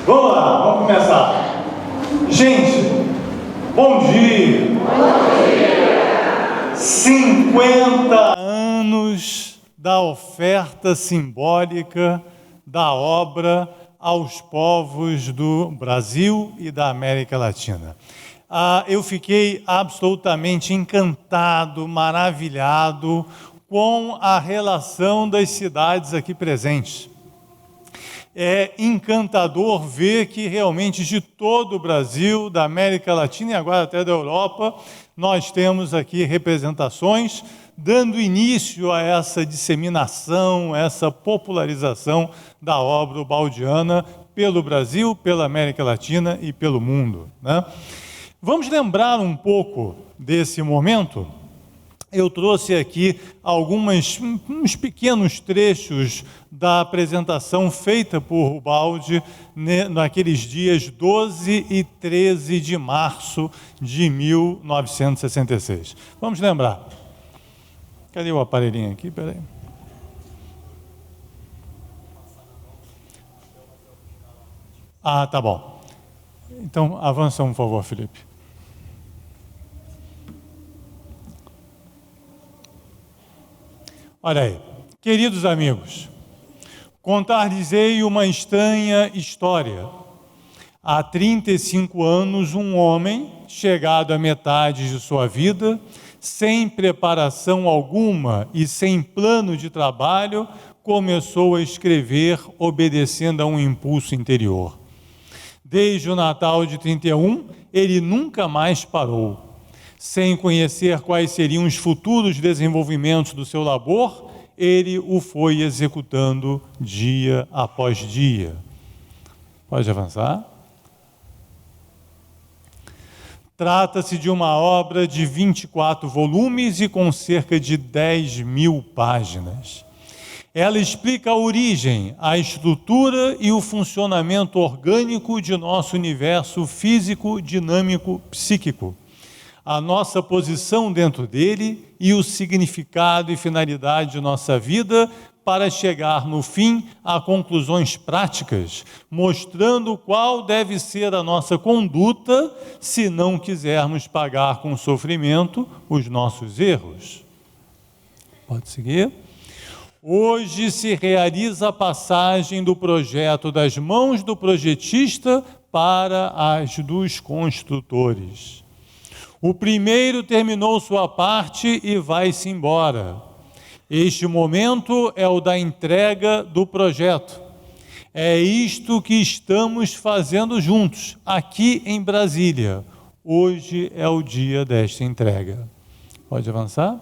Vamos lá, vamos começar. Gente, bom dia. Bom dia. 50 anos da oferta simbólica da obra aos povos do Brasil e da América Latina. Eu fiquei absolutamente encantado, maravilhado com a relação das cidades aqui presentes. É encantador ver que realmente de todo o Brasil, da América Latina e agora até da Europa, nós temos aqui representações dando início a essa disseminação, essa popularização da obra baldiana pelo Brasil, pela América Latina e pelo mundo, né? Vamos lembrar um pouco desse momento. Eu trouxe aqui uns pequenos trechos da apresentação feita por Ubaldi naqueles dias 12 e 13 de março de 1966. Vamos lembrar. Cadê o aparelhinho aqui? Peraí. Tá bom. Então, avança por favor, Felipe. Olha aí, queridos amigos, contar-lhes-ei uma estranha história. Há 35 anos, um homem, chegado à metade de sua vida, sem preparação alguma e sem plano de trabalho, começou a escrever obedecendo a um impulso interior. Desde o Natal de 31, ele nunca mais parou. Sem conhecer quais seriam os futuros desenvolvimentos do seu labor, ele o foi executando dia após dia. Pode avançar. Trata-se de uma obra de 24 volumes e com cerca de 10.000 páginas. Ela explica a origem, a estrutura e o funcionamento orgânico de nosso universo físico, dinâmico, psíquico, a nossa posição dentro dele e o significado e finalidade de nossa vida para chegar, no fim, a conclusões práticas, mostrando qual deve ser a nossa conduta se não quisermos pagar com sofrimento os nossos erros. Pode seguir. Hoje se realiza a passagem do projeto das mãos do projetista para as dos construtores. O primeiro terminou sua parte e vai-se embora. Este momento é o da entrega do projeto. É isto que estamos fazendo juntos, aqui em Brasília. Hoje é o dia desta entrega. Pode avançar?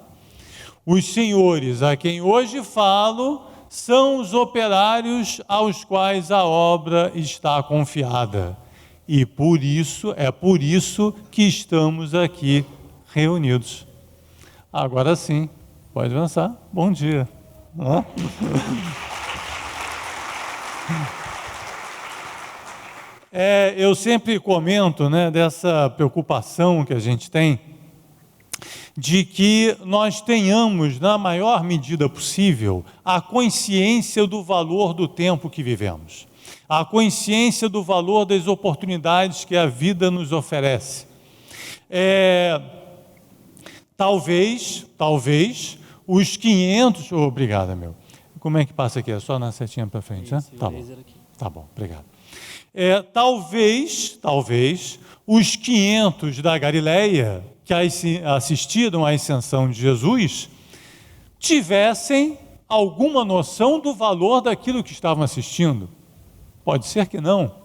Os senhores a quem hoje falo são os operários aos quais a obra está confiada. E por isso que estamos aqui reunidos. Agora sim, pode avançar. Bom dia. Eu sempre comento, dessa preocupação que a gente tem de que nós tenhamos, na maior medida possível, a consciência do valor do tempo que vivemos. A consciência do valor das oportunidades que a vida nos oferece. Talvez, os 500... Obrigado, meu. Como é que passa aqui? É só na setinha para frente, né? Tá bom. Tá bom, obrigado. Talvez, os 500 da Galileia, que assistiram à ascensão de Jesus, tivessem alguma noção do valor daquilo que estavam assistindo. Pode ser que não,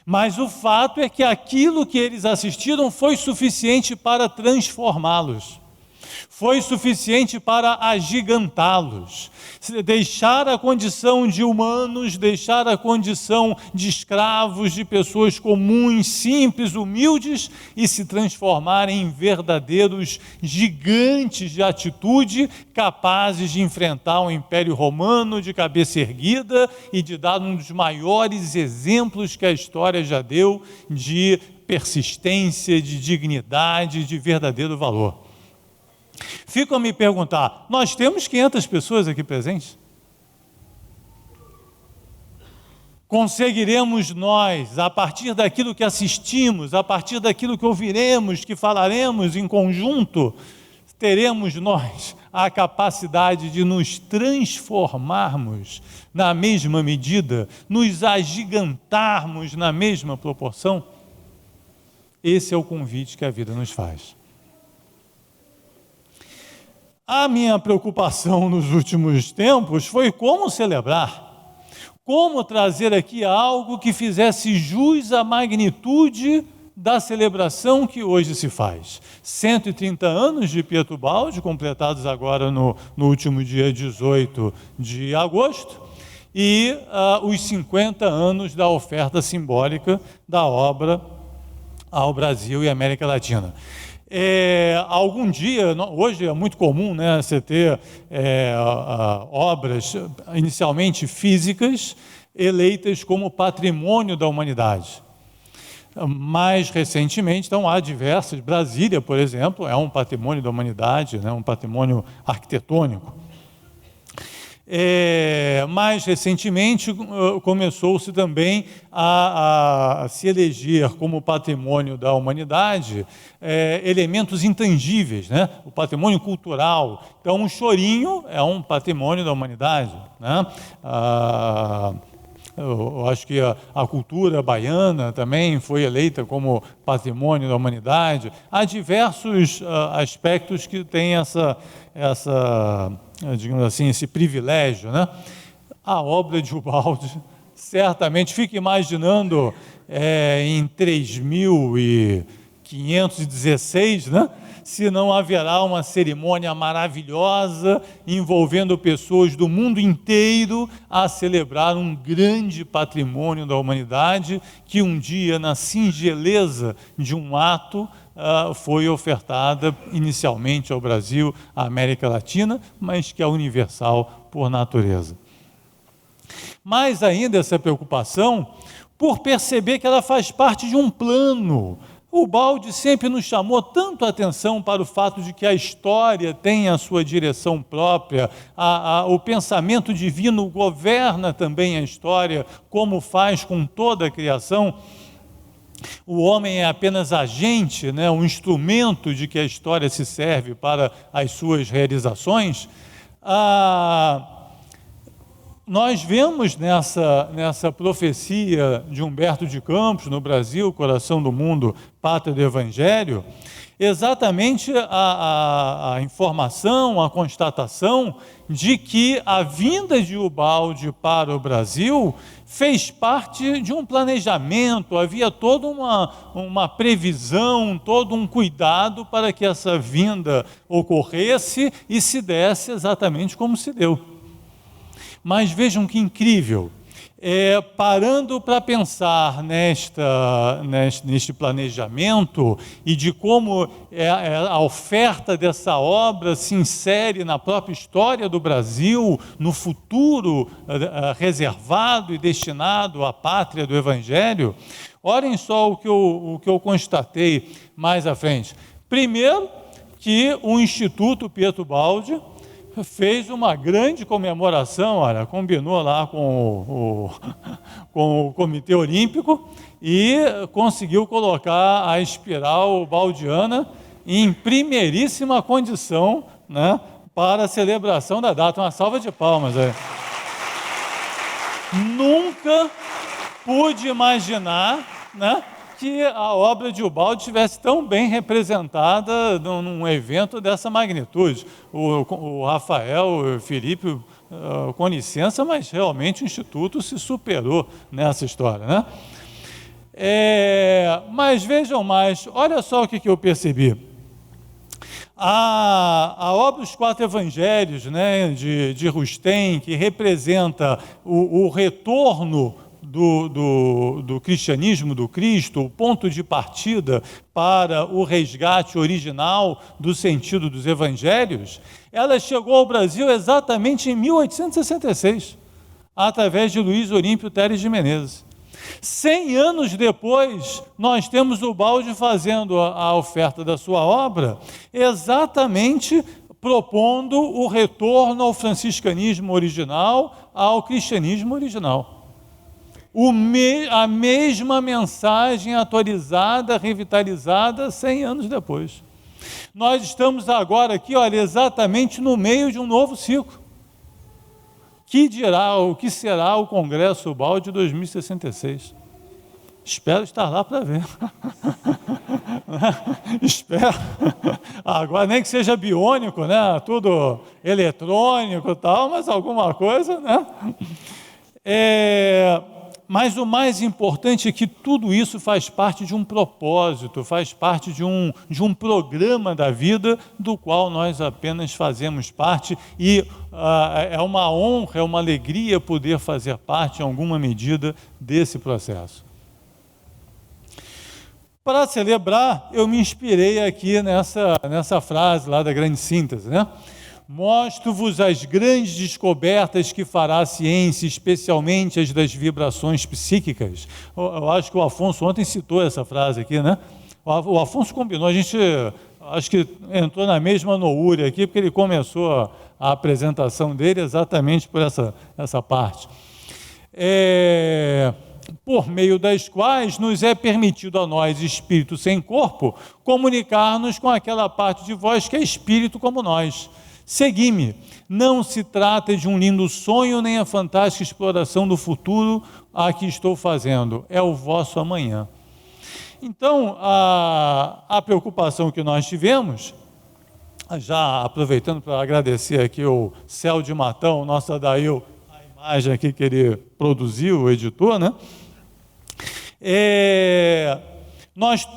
mas o fato é que aquilo que eles assistiram foi suficiente para transformá-los, foi suficiente para agigantá-los, deixar a condição de humanos, deixar a condição de escravos, de pessoas comuns, simples, humildes, e se transformarem em verdadeiros gigantes de atitude, capazes de enfrentar o Império Romano de cabeça erguida e de dar um dos maiores exemplos que a história já deu de persistência, de dignidade, de verdadeiro valor. Fico a me perguntar, nós temos 500 pessoas aqui presentes? conseguiremos nós, a partir daquilo que assistimos, a partir daquilo que ouviremos, que falaremos em conjunto, teremos nós a capacidade de nos transformarmos na mesma medida, nos agigantarmos na mesma proporção? Esse é o convite que a vida nos faz. A minha preocupação nos últimos tempos foi como celebrar, como trazer aqui algo que fizesse jus à magnitude da celebração que hoje se faz. 130 anos de Pietro Baldi, completados agora no último dia 18 de agosto, e os 50 anos da oferta simbólica da obra ao Brasil e América Latina. Algum dia, hoje é muito comum, né, você ter obras inicialmente físicas eleitas como patrimônio da humanidade. Mais recentemente, então, há diversas. Brasília, por exemplo, é um patrimônio da humanidade, né, um patrimônio arquitetônico. Mais recentemente, começou-se também a se eleger como patrimônio da humanidade elementos intangíveis, né? O patrimônio cultural. Então, um chorinho é um patrimônio da humanidade, né? Eu acho que a cultura baiana também foi eleita como patrimônio da humanidade. Há diversos aspectos que têm digamos assim, esse privilégio, né? A obra de Ubaldi, certamente, fico imaginando em 3516, né? Se não haverá uma cerimônia maravilhosa envolvendo pessoas do mundo inteiro a celebrar um grande patrimônio da humanidade que um dia, na singeleza de um ato, foi ofertada inicialmente ao Brasil, à América Latina, mas que é universal por natureza. Mais ainda essa preocupação por perceber que ela faz parte de um plano. O Baldi sempre nos chamou tanto a atenção para o fato de que a história tem a sua direção própria, o pensamento divino governa também a história, como faz com toda a criação. O homem é apenas agente, né, um instrumento de que a história se serve para as suas realizações. Nós vemos nessa profecia de Humberto de Campos, no Brasil, Coração do Mundo, Pátria do Evangelho, exatamente a informação, a constatação de que a vinda de Ubaldi para o Brasil fez parte de um planejamento, havia toda uma previsão, todo um cuidado para que essa vinda ocorresse e se desse exatamente como se deu. Mas vejam que incrível, parando para pensar neste planejamento e de como a oferta dessa obra se insere na própria história do Brasil, no futuro reservado e destinado à pátria do Evangelho, olhem só o que eu constatei mais à frente. Primeiro, que o Instituto Pietro Baldi fez uma grande comemoração, olha, combinou lá com o Comitê Olímpico e conseguiu colocar a espiral baldiana em primeiríssima condição, né, para a celebração da data. Uma salva de palmas aí. Nunca pude imaginar, né, que a obra de Ubaldi estivesse tão bem representada num evento dessa magnitude. O Rafael, o Felipe, com licença, mas realmente o Instituto se superou nessa história, né? Mas vejam mais, olha só o que eu percebi. A obra Os Quatro Evangelhos, né, de Rustem, que representa o retorno do cristianismo, do Cristo, o ponto de partida para o resgate original do sentido dos evangelhos, ela chegou ao Brasil exatamente em 1866, através de Luiz Olímpio Teres de Menezes. 100 anos depois, nós temos o Baldi fazendo a oferta da sua obra, exatamente propondo o retorno ao franciscanismo original, ao cristianismo original. a mesma mensagem atualizada, revitalizada 100 anos depois. Nós estamos agora aqui, olha, exatamente no meio de um novo ciclo. O que será o Congresso UBAL de 2066? Espero estar lá para ver. Espero. Agora, nem que seja biônico, né? Tudo eletrônico e tal, mas alguma coisa, né? Mas o mais importante é que tudo isso faz parte de um propósito, faz parte de um programa da vida do qual nós apenas fazemos parte e é uma honra, é uma alegria poder fazer parte, em alguma medida, desse processo. Para celebrar, eu me inspirei aqui nessa frase lá da grande síntese, né? Mostro-vos as grandes descobertas que fará a ciência, especialmente as das vibrações psíquicas. Eu acho que o Afonso ontem citou essa frase aqui, né? O Afonso combinou, a gente acho que entrou na mesma noúria aqui, porque ele começou a apresentação dele exatamente por essa parte. Por meio das quais nos é permitido a nós, espírito sem corpo, comunicar-nos com aquela parte de vós que é espírito como nós. Segui-me, não se trata de um lindo sonho nem a fantástica exploração do futuro a que estou fazendo, é o vosso amanhã. Então, a preocupação que nós tivemos, já aproveitando para agradecer aqui o Céu de Matão, nosso Adail, a imagem aqui que ele produziu, o editor, né? Nós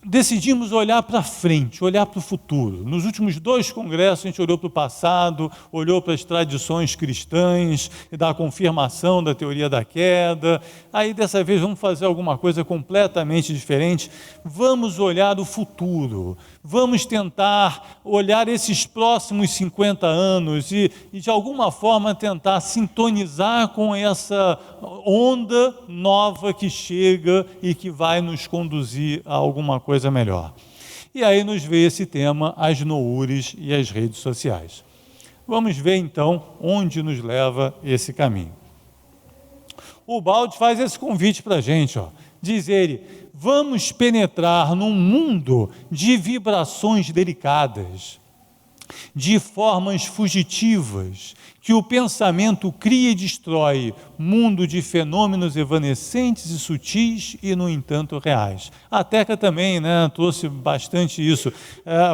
decidimos olhar para frente, olhar para o futuro. Nos últimos 2 congressos, a gente olhou para o passado, olhou para as tradições cristãs, e da confirmação da teoria da queda. Aí, dessa vez, vamos fazer alguma coisa completamente diferente. Vamos olhar o futuro. Vamos tentar olhar esses próximos 50 anos e, de alguma forma, tentar sintonizar com essa onda nova que chega e que vai nos conduzir a alguma coisa melhor. E aí nos veio esse tema, as noures e as redes sociais. Vamos ver, então, onde nos leva esse caminho. O Baldi faz esse convite para a gente, diz ele: vamos penetrar num mundo de vibrações delicadas, de formas fugitivas, que o pensamento cria e destrói, mundo de fenômenos evanescentes e sutis e, no entanto, reais. A Teca também, né, trouxe bastante isso.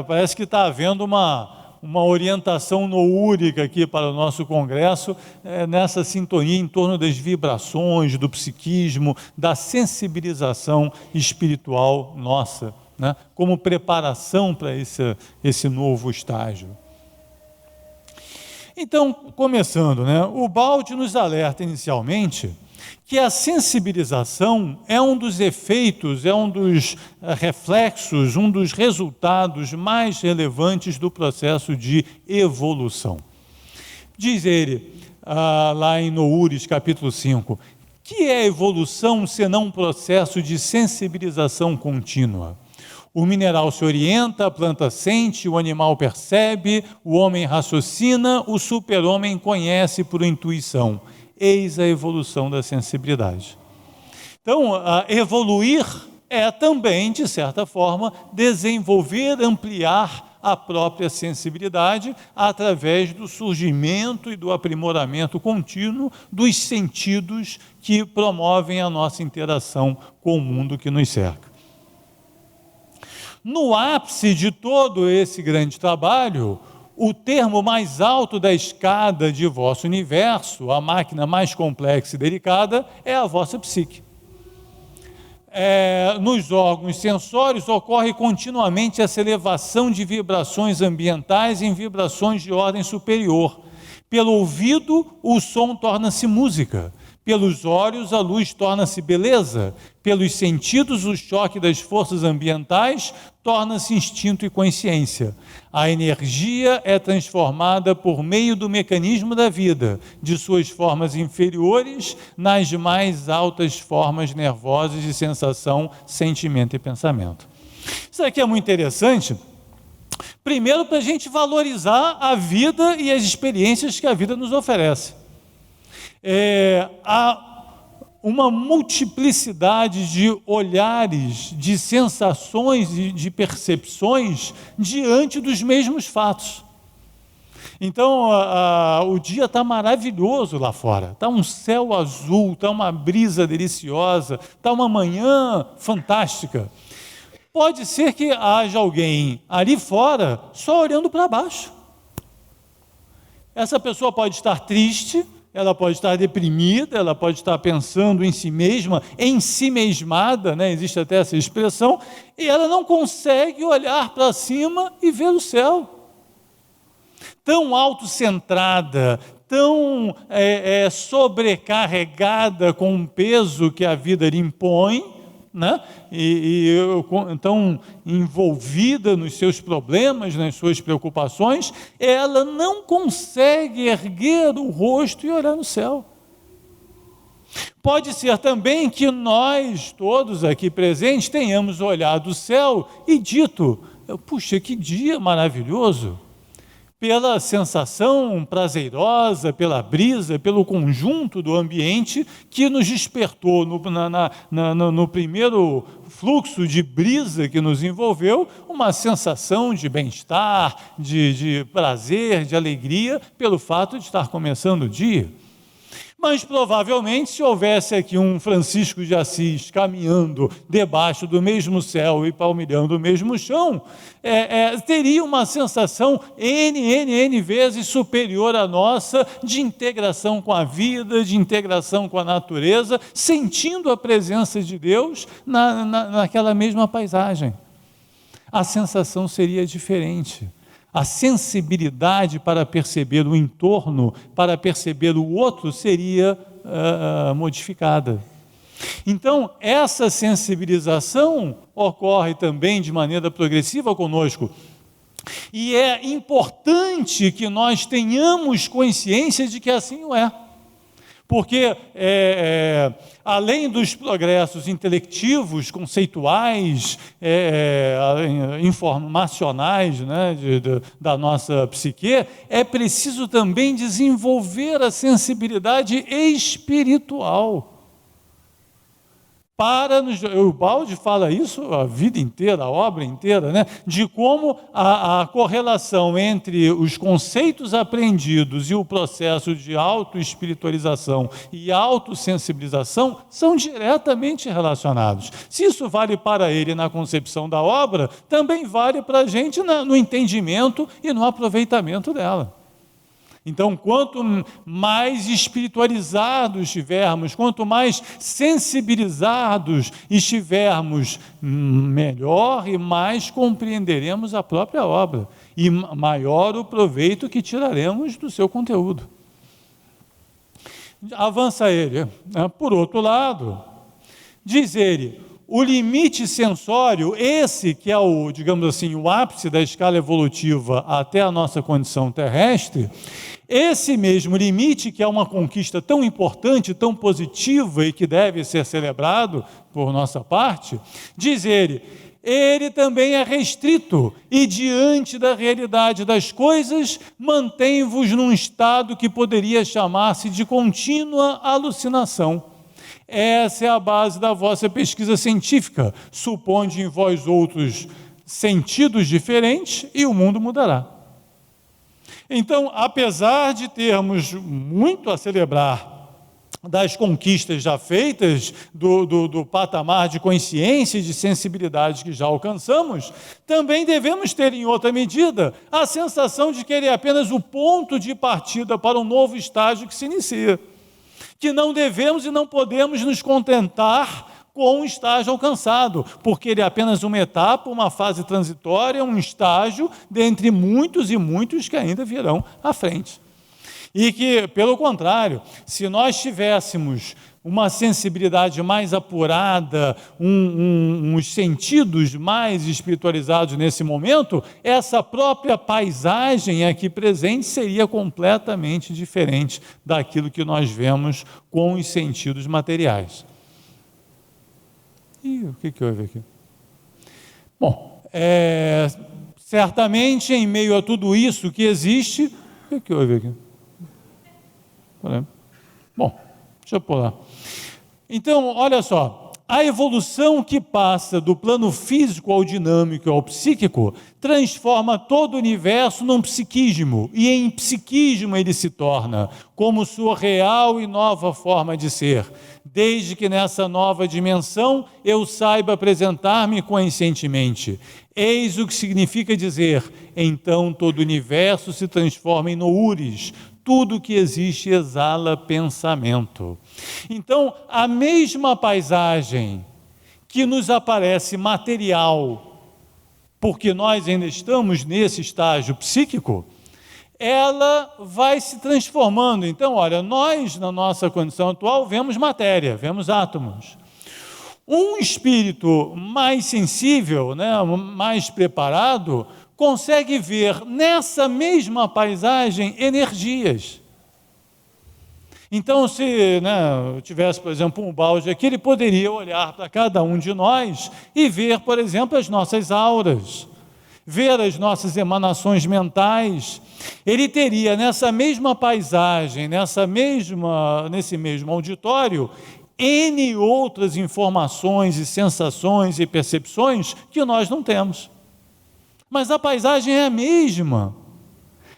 Parece que está havendo uma orientação noúrica aqui para o nosso congresso, nessa sintonia em torno das vibrações, do psiquismo, da sensibilização espiritual nossa, né, como preparação para esse novo estágio. Então, começando, né, o Baldi nos alerta inicialmente que a sensibilização é um dos efeitos, é um dos reflexos, um dos resultados mais relevantes do processo de evolução. Diz ele, lá em Noures, capítulo 5, que é evolução senão um processo de sensibilização contínua? O mineral se orienta, a planta sente, o animal percebe, o homem raciocina, o super-homem conhece por intuição. Eis a evolução da sensibilidade. Então, evoluir é também, de certa forma, desenvolver, ampliar a própria sensibilidade através do surgimento e do aprimoramento contínuo dos sentidos que promovem a nossa interação com o mundo que nos cerca. No ápice de todo esse grande trabalho, o termo mais alto da escada de vosso universo, a máquina mais complexa e delicada, é a vossa psique. Nos órgãos sensórios ocorre continuamente essa elevação de vibrações ambientais em vibrações de ordem superior. Pelo ouvido, o som torna-se música. Pelos olhos, a luz torna-se beleza. Pelos sentidos, o choque das forças ambientais torna-se instinto e consciência. A energia é transformada por meio do mecanismo da vida, de suas formas inferiores nas mais altas formas nervosas de sensação, sentimento e pensamento. Isso aqui é muito interessante. Primeiro, para a gente valorizar a vida e as experiências que a vida nos oferece. uma multiplicidade de olhares, de sensações e de percepções diante dos mesmos fatos. Então, o dia está maravilhoso lá fora, está um céu azul, está uma brisa deliciosa, está uma manhã fantástica. Pode ser que haja alguém ali fora só olhando para baixo. Essa pessoa pode estar triste, ela pode estar deprimida, ela pode estar pensando em si mesma, em si mesmada, né? Existe até essa expressão, e ela não consegue olhar para cima e ver o céu. Tão autocentrada, tão sobrecarregada com o peso que a vida lhe impõe, né? Tão envolvida nos seus problemas, nas suas preocupações, ela não consegue erguer o rosto e olhar no céu. Pode ser também que nós, todos aqui presentes, tenhamos olhado o céu e dito: puxa, que dia maravilhoso! Pela sensação prazerosa, pela brisa, pelo conjunto do ambiente que nos despertou no primeiro fluxo de brisa que nos envolveu, uma sensação de bem-estar, de prazer, de alegria, pelo fato de estar começando o dia. Mas provavelmente, se houvesse aqui um Francisco de Assis caminhando debaixo do mesmo céu e palmilhando o mesmo chão, teria uma sensação N vezes superior à nossa, de integração com a vida, de integração com a natureza, sentindo a presença de Deus naquela mesma paisagem. A sensação seria diferente. A sensibilidade para perceber o entorno, para perceber o outro, seria modificada. Então, essa sensibilização ocorre também de maneira progressiva conosco. E é importante que nós tenhamos consciência de que assim o é. Porque, além dos progressos intelectivos, conceituais, informacionais, né, da nossa psique, é preciso também desenvolver a sensibilidade espiritual. O Baldi fala isso a vida inteira, a obra inteira, né? De como a correlação entre os conceitos aprendidos e o processo de autoespiritualização e autossensibilização são diretamente relacionados. Se isso vale para ele na concepção da obra, também vale para a gente no entendimento e no aproveitamento dela. Então, quanto mais espiritualizados estivermos, quanto mais sensibilizados estivermos, melhor e mais compreenderemos a própria obra e maior o proveito que tiraremos do seu conteúdo. Avança ele. Por outro lado, diz ele: o limite sensório, esse que é o, digamos assim, o ápice da escala evolutiva até a nossa condição terrestre, esse mesmo limite, que é uma conquista tão importante, tão positiva e que deve ser celebrado por nossa parte, diz ele também é restrito e diante da realidade das coisas, mantém-vos num estado que poderia chamar-se de contínua alucinação. Essa é a base da vossa pesquisa científica. Suponde em vós outros sentidos diferentes e o mundo mudará. Então, apesar de termos muito a celebrar das conquistas já feitas, do patamar de consciência e de sensibilidade que já alcançamos, também devemos ter, em outra medida, a sensação de que ele é apenas o ponto de partida para um novo estágio que se inicia. Que não devemos e não podemos nos contentar com o estágio alcançado, porque ele é apenas uma etapa, uma fase transitória, um estágio dentre muitos e muitos que ainda virão à frente. E que, pelo contrário, se nós tivéssemos uma sensibilidade mais apurada, uns sentidos mais espiritualizados nesse momento, essa própria paisagem aqui presente seria completamente diferente daquilo que nós vemos com os sentidos materiais. E o que houve aqui? Bom, certamente em meio a tudo isso que existe, o que houve aqui? Bom, deixa eu pular. Então, olha só, a evolução que passa do plano físico ao dinâmico e ao psíquico transforma todo o universo num psiquismo, e em psiquismo ele se torna, como sua real e nova forma de ser, desde que nessa nova dimensão eu saiba apresentar-me conscientemente. Eis o que significa dizer, então todo o universo se transforma em noures, tudo que existe exala pensamento. Então, a mesma paisagem que nos aparece material, porque nós ainda estamos nesse estágio psíquico, ela vai se transformando. Então, olha, nós, na nossa condição atual, vemos matéria, vemos átomos. Um espírito mais sensível, né, mais preparado, consegue ver nessa mesma paisagem energias. Então, se tivesse, por exemplo, um balde aqui, ele poderia olhar para cada um de nós e ver, por exemplo, as nossas auras, ver as nossas emanações mentais. Ele teria nessa mesma paisagem, nesse mesmo auditório, N outras informações e sensações e percepções que nós não temos. Mas a paisagem é a mesma,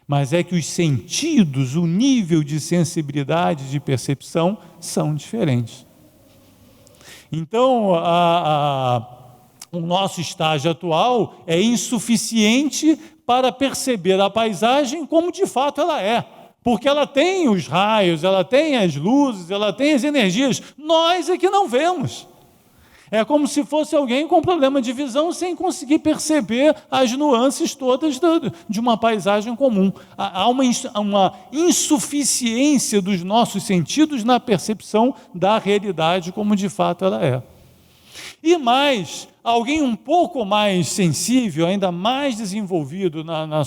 mas é que os sentidos, o nível de sensibilidade, de percepção são diferentes. Então, o nosso estágio atual é insuficiente para perceber a paisagem como de fato ela é, porque ela tem os raios, ela tem as luzes, ela tem as energias, nós é que não vemos. É como se fosse alguém com problema de visão sem conseguir perceber as nuances todas de uma paisagem comum. Há uma insuficiência dos nossos sentidos na percepção da realidade como de fato ela é. E mais, alguém um pouco mais sensível, ainda mais desenvolvido na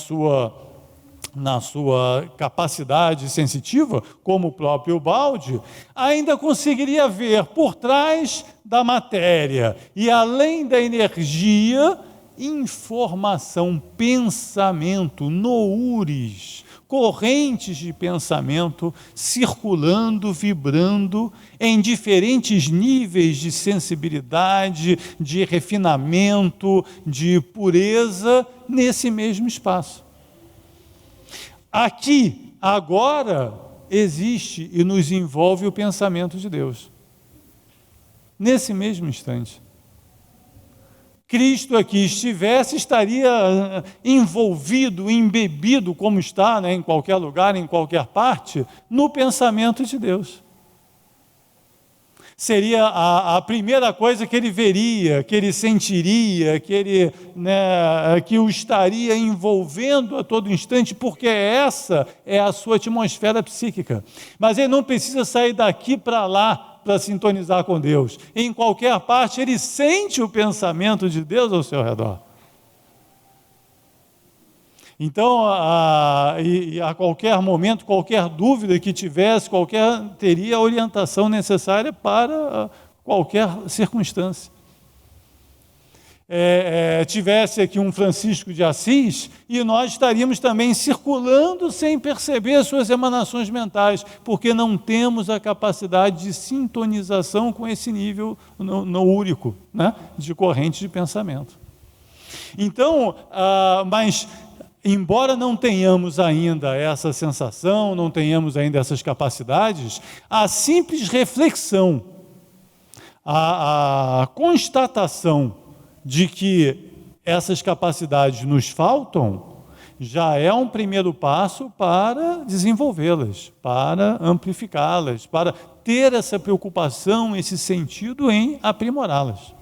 sua capacidade sensitiva, como o próprio Baldi, ainda conseguiria ver por trás da matéria e além da energia, informação, pensamento, noures, correntes de pensamento circulando, vibrando em diferentes níveis de sensibilidade, de refinamento, de pureza nesse mesmo espaço. Aqui, agora, existe e nos envolve o pensamento de Deus. Nesse mesmo instante. Cristo aqui estivesse, estaria envolvido, embebido, como está, em qualquer lugar, em qualquer parte, no pensamento de Deus. Seria a primeira coisa que ele veria, que ele sentiria, que o estaria envolvendo a todo instante, porque essa é a sua atmosfera psíquica. Mas ele não precisa sair daqui para lá para sintonizar com Deus. Em qualquer parte, ele sente o pensamento de Deus ao seu redor. Então, a qualquer momento, qualquer dúvida que tivesse, teria a orientação necessária para qualquer circunstância. Tivesse aqui um Francisco de Assis, e nós estaríamos também circulando sem perceber suas emanações mentais, porque não temos a capacidade de sintonização com esse nível noúrico, de corrente de pensamento. Então, mas embora não tenhamos ainda essa sensação, não tenhamos ainda essas capacidades, a simples reflexão, a constatação de que essas capacidades nos faltam, já é um primeiro passo para desenvolvê-las, para amplificá-las, para ter essa preocupação, esse sentido em aprimorá-las.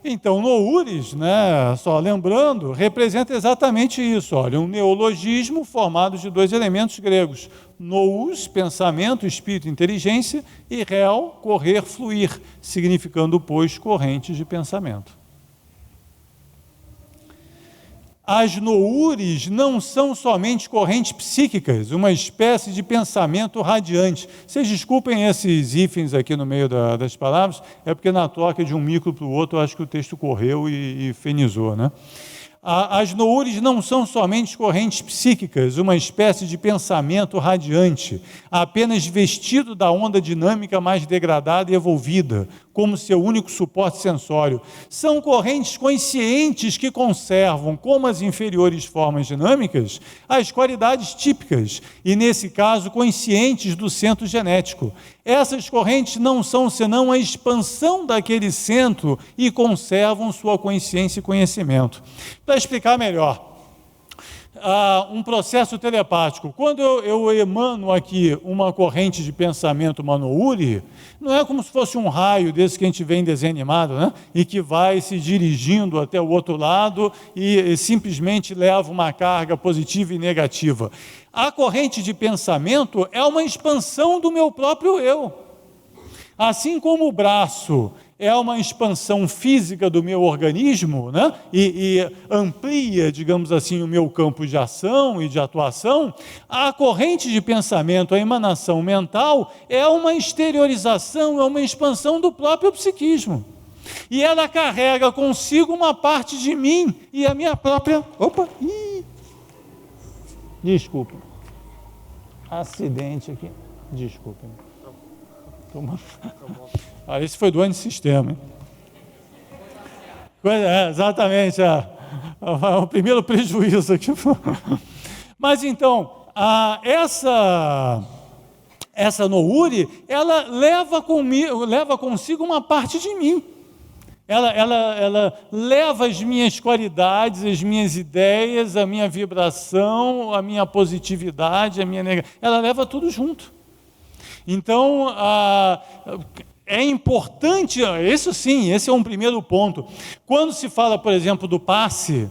Então, noures, só lembrando, representa exatamente isso. Olha, um neologismo formado de dois elementos gregos. Nous, pensamento, espírito, inteligência, e rel, correr, fluir, significando, pois, correntes de pensamento. As noures não são somente correntes psíquicas, uma espécie de pensamento radiante. Vocês desculpem esses hífens aqui no meio das palavras, é porque na troca de um micro para o outro, eu acho que o texto correu e fenizou, As noures não são somente correntes psíquicas, uma espécie de pensamento radiante, apenas vestido da onda dinâmica mais degradada e evolvida, como seu único suporte sensório. São correntes conscientes que conservam, como as inferiores formas dinâmicas, as qualidades típicas, e nesse caso, conscientes do centro genético. Essas correntes não são senão a expansão daquele centro e conservam sua consciência e conhecimento. Para explicar melhor, um processo telepático. Quando eu emano aqui uma corrente de pensamento Manouri, não é como se fosse um raio desse que a gente vê em desenho animado, né? E que vai se dirigindo até o outro lado e simplesmente leva uma carga positiva e negativa. A corrente de pensamento é uma expansão do meu próprio eu. Assim como o braço é uma expansão física do meu organismo, né? e amplia, digamos assim, o meu campo de ação e de atuação, a corrente de pensamento, a emanação mental, é uma exteriorização, é uma expansão do próprio psiquismo. E ela carrega consigo uma parte de mim e a minha própria... Desculpa. Acidente aqui. Desculpa. Esse foi do antissistema. Exatamente. O primeiro prejuízo aqui. Mas então, essa nouri, ela leva consigo uma parte de mim. Ela leva as minhas qualidades, as minhas ideias, a minha vibração, a minha positividade, a minha negação. Ela leva tudo junto. Então, é importante, isso sim, esse é um primeiro ponto. Quando se fala, por exemplo, do passe,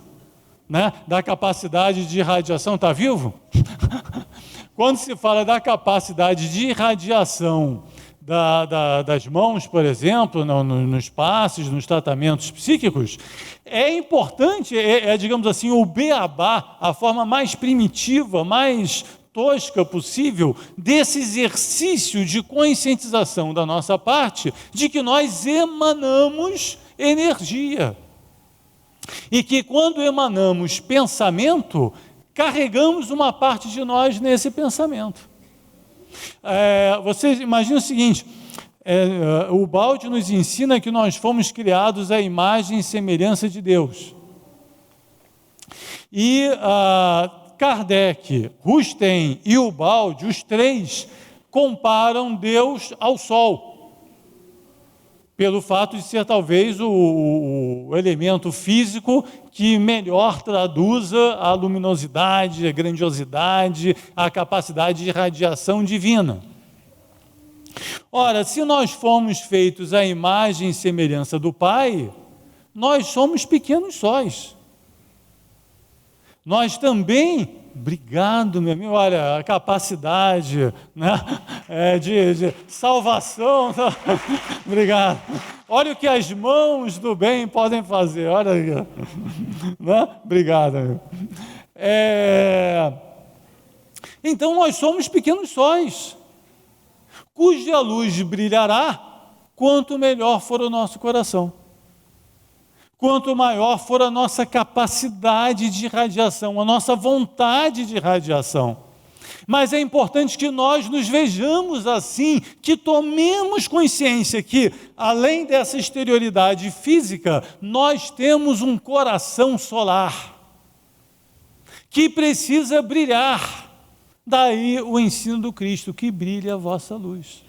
né, da capacidade de irradiação, está vivo? Quando se fala da capacidade de irradiação das mãos, por exemplo, nos passes, nos tratamentos psíquicos, é importante, digamos assim, o beabá, a forma mais primitiva, mais tosca possível, desse exercício de conscientização da nossa parte, de que nós emanamos energia. E que quando emanamos pensamento, carregamos uma parte de nós nesse pensamento. Você imagina o seguinte, o Balde nos ensina que nós fomos criados à imagem e semelhança de Deus. E Kardec, Rustem e o Balde, os três, comparam Deus ao Sol, pelo fato de ser talvez o elemento físico que melhor traduza a luminosidade, a grandiosidade, a capacidade de radiação divina. Ora, se nós fomos feitos à imagem e semelhança do Pai, nós somos pequenos sóis. Nós também, obrigado, meu amigo, olha, a capacidade, né, de salvação, obrigado. Olha o que as mãos do bem podem fazer, olha aí, né? Obrigado, amigo. Então nós somos pequenos sóis, cuja luz brilhará quanto melhor for o nosso coração. Quanto maior for a nossa capacidade de radiação, a nossa vontade de radiação. Mas é importante que nós nos vejamos assim, que tomemos consciência que, além dessa exterioridade física, nós temos um coração solar, que precisa brilhar. Daí o ensino do Cristo, que brilhe a vossa luz.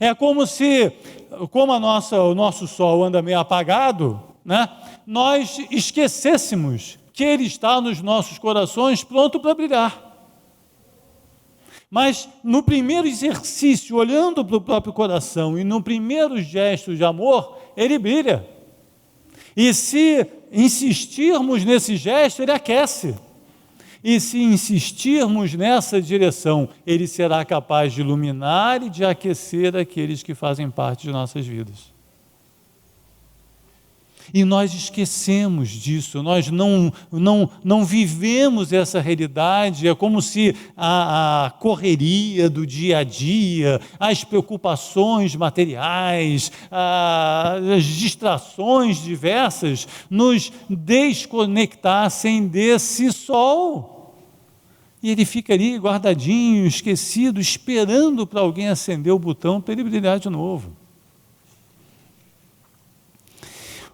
É como o nosso sol anda meio apagado, né? Nós esquecêssemos que ele está nos nossos corações pronto para brilhar. Mas no primeiro exercício, olhando para o próprio coração e no primeiro gesto de amor, ele brilha. E se insistirmos nesse gesto, ele aquece. E se insistirmos nessa direção, ele será capaz de iluminar e de aquecer aqueles que fazem parte de nossas vidas. E nós esquecemos disso, nós não vivemos essa realidade. É como se a correria do dia a dia, as preocupações materiais, as distrações diversas nos desconectassem desse sol. E ele fica ali guardadinho, esquecido, esperando para alguém acender o botão para ele brilhar de novo.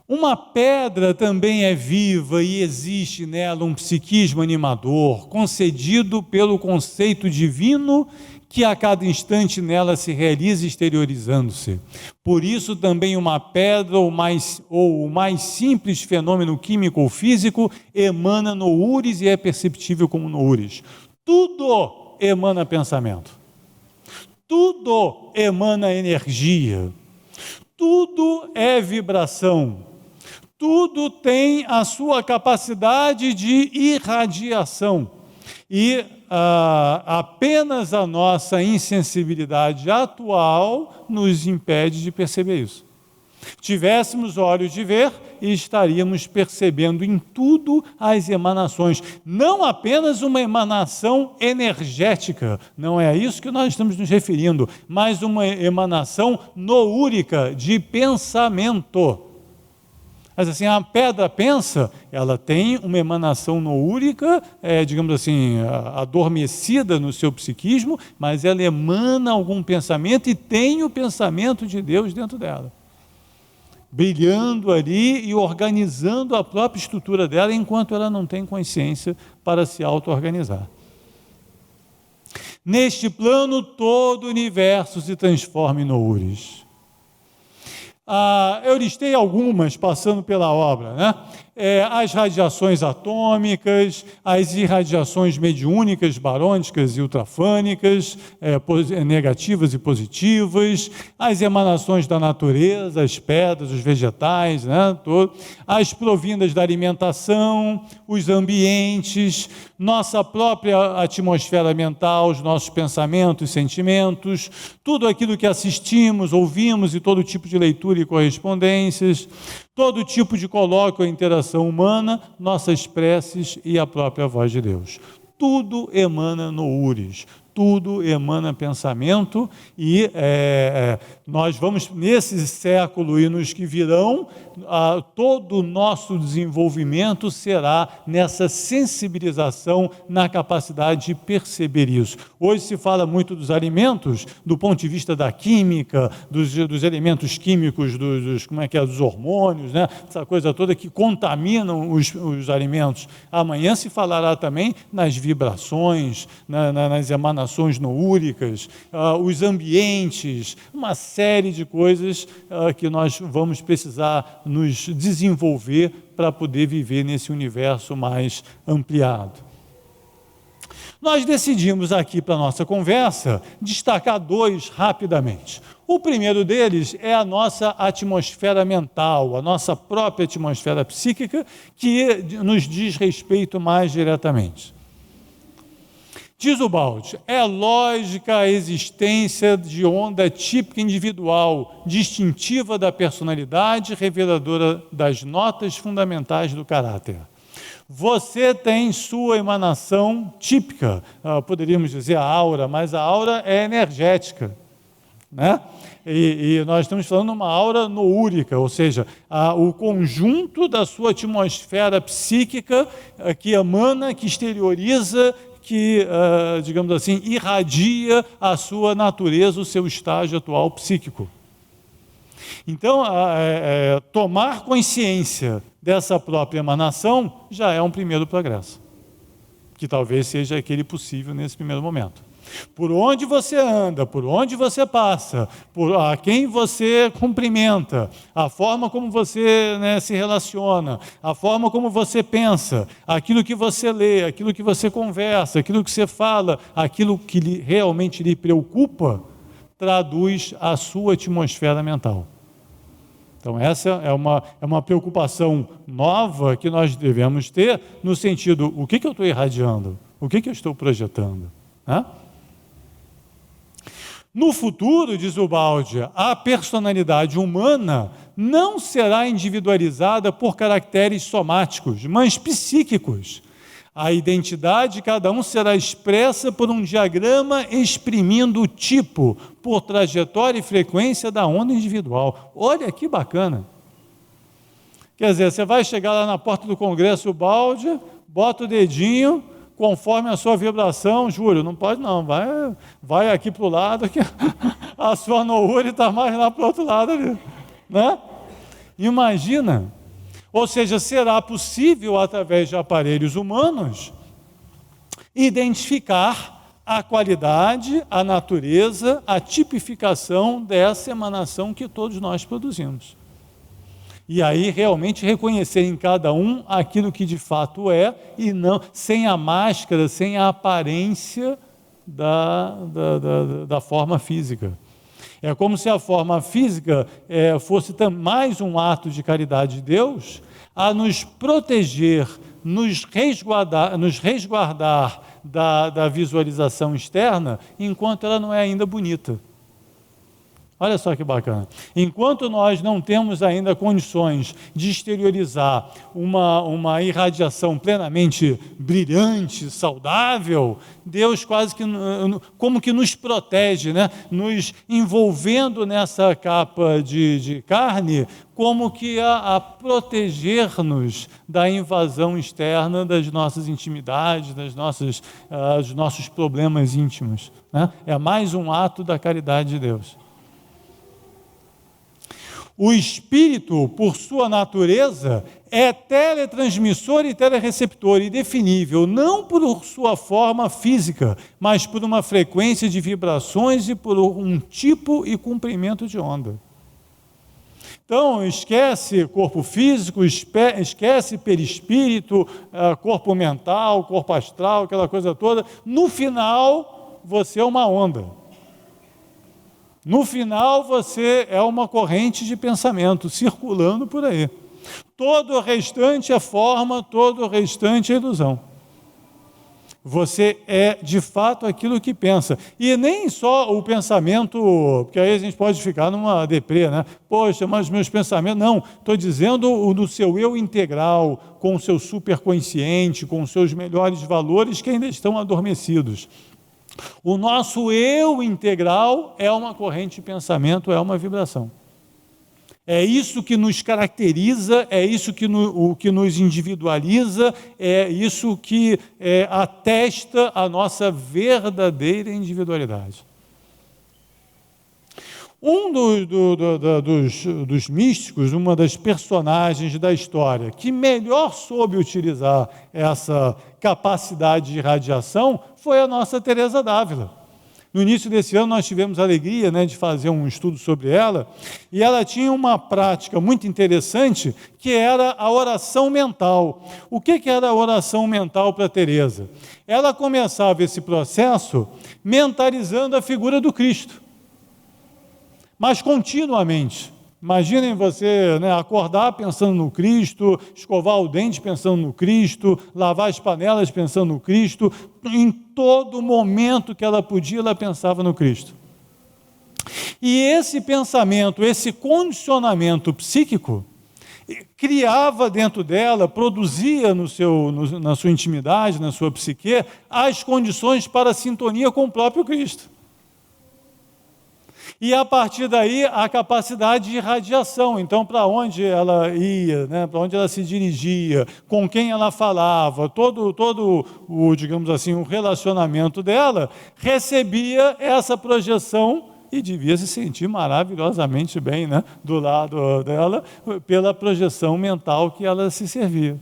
Uma pedra também é viva e existe nela um psiquismo animador, concedido pelo conceito divino que a cada instante nela se realiza exteriorizando-se. Por isso também uma pedra ou o mais simples fenômeno químico ou físico emana noures e é perceptível como noures. Tudo emana pensamento. Tudo emana energia. Tudo é vibração. Tudo tem a sua capacidade de irradiação e apenas a nossa insensibilidade atual nos impede de perceber isso. Tivéssemos olhos de ver e estaríamos percebendo em tudo as emanações, não apenas uma emanação energética, não é a isso que nós estamos nos referindo, mas uma emanação noúrica de pensamento. Mas assim, a pedra pensa, ela tem uma emanação noúrica, digamos assim, adormecida no seu psiquismo, mas ela emana algum pensamento e tem o pensamento de Deus dentro dela, brilhando ali e organizando a própria estrutura dela, enquanto ela não tem consciência para se auto-organizar. Neste plano, todo o universo se transforma em noures. Eu listei algumas passando pela obra, né? As radiações atômicas, as irradiações mediúnicas, barônicas e ultrafânicas, negativas e positivas, as emanações da natureza, as pedras, os vegetais, né? As provindas da alimentação, os ambientes, nossa própria atmosfera mental, os nossos pensamentos, sentimentos, tudo aquilo que assistimos, ouvimos e todo tipo de leitura e correspondências, todo tipo de colóquio ou interação humana, nossas preces e a própria voz de Deus. Tudo emana noures, tudo emana pensamento e nós vamos, nesse século e nos que virão, todo o nosso desenvolvimento será nessa sensibilização, na capacidade de perceber isso. Hoje se fala muito dos alimentos, do ponto de vista da química, dos elementos químicos, dos hormônios, né? Essa coisa toda que contaminam os alimentos. Amanhã se falará também nas vibrações, nas emanações noúricas, os ambientes, uma série de coisas que nós vamos precisar nos desenvolver para poder viver nesse universo mais ampliado. Nós decidimos aqui para a nossa conversa destacar dois rapidamente. O primeiro deles é a nossa atmosfera mental, a nossa própria atmosfera psíquica, que nos diz respeito mais diretamente. Diz o Baldi, é lógica a existência de onda típica individual, distintiva da personalidade, reveladora das notas fundamentais do caráter. Você tem sua emanação típica, poderíamos dizer a aura, mas a aura é energética, né? E nós estamos falando de uma aura noúrica, ou seja, o conjunto da sua atmosfera psíquica que emana, que exterioriza, que, digamos assim, irradia a sua natureza, o seu estágio atual psíquico. Então, tomar consciência dessa própria emanação já é um primeiro progresso, que talvez seja aquele possível nesse primeiro momento. Por onde você anda, por onde você passa, a quem você cumprimenta, a forma como você, né, se relaciona, a forma como você pensa, aquilo que você lê, aquilo que você conversa, aquilo que você fala, aquilo que realmente lhe preocupa, traduz a sua atmosfera mental. Então essa é uma preocupação nova que nós devemos ter no sentido, o que eu estou irradiando? O que eu estou projetando? Né? No futuro, diz Ubaldi, a personalidade humana não será individualizada por caracteres somáticos, mas psíquicos. A identidade de cada um será expressa por um diagrama exprimindo o tipo, por trajetória e frequência da onda individual. Olha que bacana! Quer dizer, você vai chegar lá na porta do Congresso Ubaldi, bota o dedinho, conforme a sua vibração, Júlio, não pode não, vai aqui para o lado, que a sua noura está mais lá para o outro lado ali, né? Imagina! Ou seja, será possível, através de aparelhos humanos, identificar a qualidade, a natureza, a tipificação dessa emanação que todos nós produzimos. E aí realmente reconhecer em cada um aquilo que de fato é, e não sem a máscara, sem a aparência da forma física. É como se a forma física fosse mais um ato de caridade de Deus a nos proteger, nos resguardar da visualização externa, enquanto ela não é ainda bonita. Olha só que bacana. Enquanto nós não temos ainda condições de exteriorizar uma irradiação plenamente brilhante, saudável, Deus quase que como que nos protege, né? Nos envolvendo nessa capa de carne, como que a proteger-nos da invasão externa das nossas intimidades, dos nossos problemas íntimos, né? É mais um ato da caridade de Deus. O espírito, por sua natureza, é teletransmissor e telereceptor, indefinível, não por sua forma física, mas por uma frequência de vibrações e por um tipo e comprimento de onda. Então, esquece corpo físico, esquece perispírito, corpo mental, corpo astral, aquela coisa toda. No final, você é uma onda. No final, você é uma corrente de pensamento circulando por aí. Todo o restante é forma, todo o restante é ilusão. Você é, de fato, aquilo que pensa. E nem só o pensamento, porque aí a gente pode ficar numa deprê, né? Poxa, mas meus pensamentos... Não, estou dizendo o do seu eu integral, com o seu superconsciente, com os seus melhores valores que ainda estão adormecidos. O nosso eu integral é uma corrente de pensamento, é uma vibração. É isso que nos caracteriza, é isso que nos individualiza, é isso que atesta a nossa verdadeira individualidade. Um dos místicos, uma das personagens da história que melhor soube utilizar essa capacidade de radiação foi a nossa Teresa d'Ávila. No início desse ano nós tivemos a alegria, de fazer um estudo sobre ela, e ela tinha uma prática muito interessante, que era a oração mental. O que era a oração mental para Teresa? Ela começava esse processo mentalizando a figura do Cristo, mas continuamente. Imaginem você acordar pensando no Cristo, escovar o dente pensando no Cristo, lavar as panelas pensando no Cristo. Em todo momento que ela podia, ela pensava no Cristo. E esse pensamento, esse condicionamento psíquico, criava dentro dela, produzia na sua intimidade, na sua psique, as condições para a sintonia com o próprio Cristo. E a partir daí a capacidade de radiação. Então, para onde ela ia, para onde ela se dirigia, com quem ela falava, todo digamos assim, o relacionamento dela recebia essa projeção e devia se sentir maravilhosamente bem, do lado dela, pela projeção mental que ela se servia.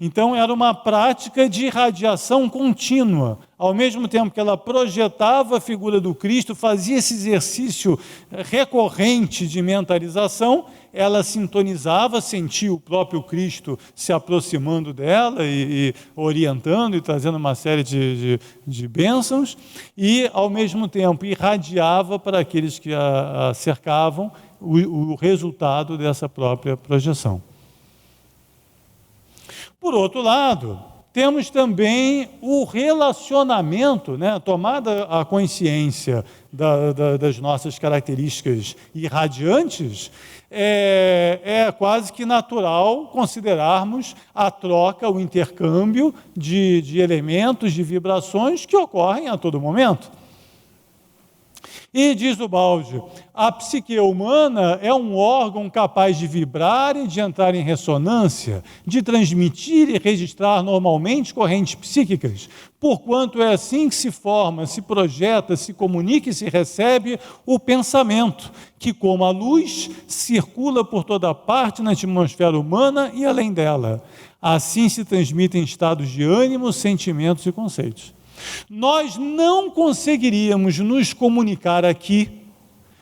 Então, era uma prática de radiação contínua. Ao mesmo tempo que ela projetava a figura do Cristo, fazia esse exercício recorrente de mentalização, ela sintonizava, sentia o próprio Cristo se aproximando dela e orientando e trazendo uma série de bênçãos, e, ao mesmo tempo, irradiava para aqueles que a cercavam o resultado dessa própria projeção. Por outro lado, temos também o relacionamento, né? Tomada a consciência das nossas características irradiantes, é quase que natural considerarmos a troca, o intercâmbio de elementos, de vibrações que ocorrem a todo momento. E diz o Baldi, a psique humana é um órgão capaz de vibrar e de entrar em ressonância, de transmitir e registrar normalmente correntes psíquicas, porquanto é assim que se forma, se projeta, se comunica e se recebe o pensamento, que como a luz circula por toda parte na atmosfera humana e além dela. Assim se transmitem estados de ânimo, sentimentos e conceitos. Nós não conseguiríamos nos comunicar aqui.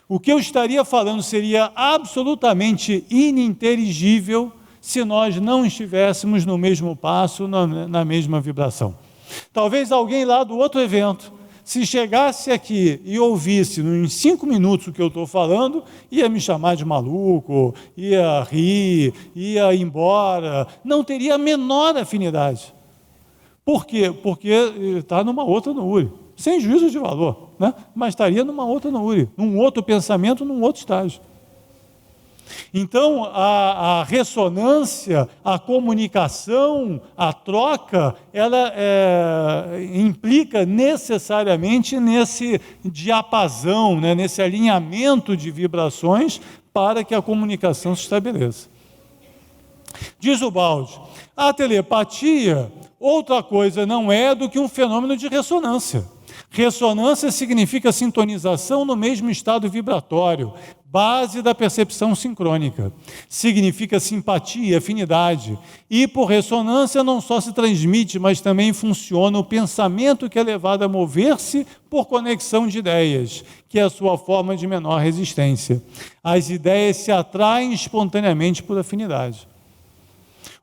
O que eu estaria falando seria absolutamente ininteligível se nós não estivéssemos no mesmo passo, na mesma vibração. Talvez alguém lá do outro evento, se chegasse aqui e ouvisse em 5 minutos o que eu estou falando, ia me chamar de maluco, ia rir, ia ir embora, não teria a menor afinidade. Por quê? Porque está numa outra noure, sem juízo de valor, né? Mas estaria numa outra noure, num outro pensamento, num outro estágio. Então, a ressonância, a comunicação, a troca, ela implica necessariamente nesse diapasão, né? Nesse alinhamento de vibrações para que a comunicação se estabeleça. Diz o Baldi, a telepatia outra coisa não é do que um fenômeno de ressonância. Ressonância significa sintonização no mesmo estado vibratório, base da percepção sincrônica. Significa simpatia, afinidade. E por ressonância não só se transmite, mas também funciona o pensamento que é levado a mover-se por conexão de ideias, que é a sua forma de menor resistência. As ideias se atraem espontaneamente por afinidade.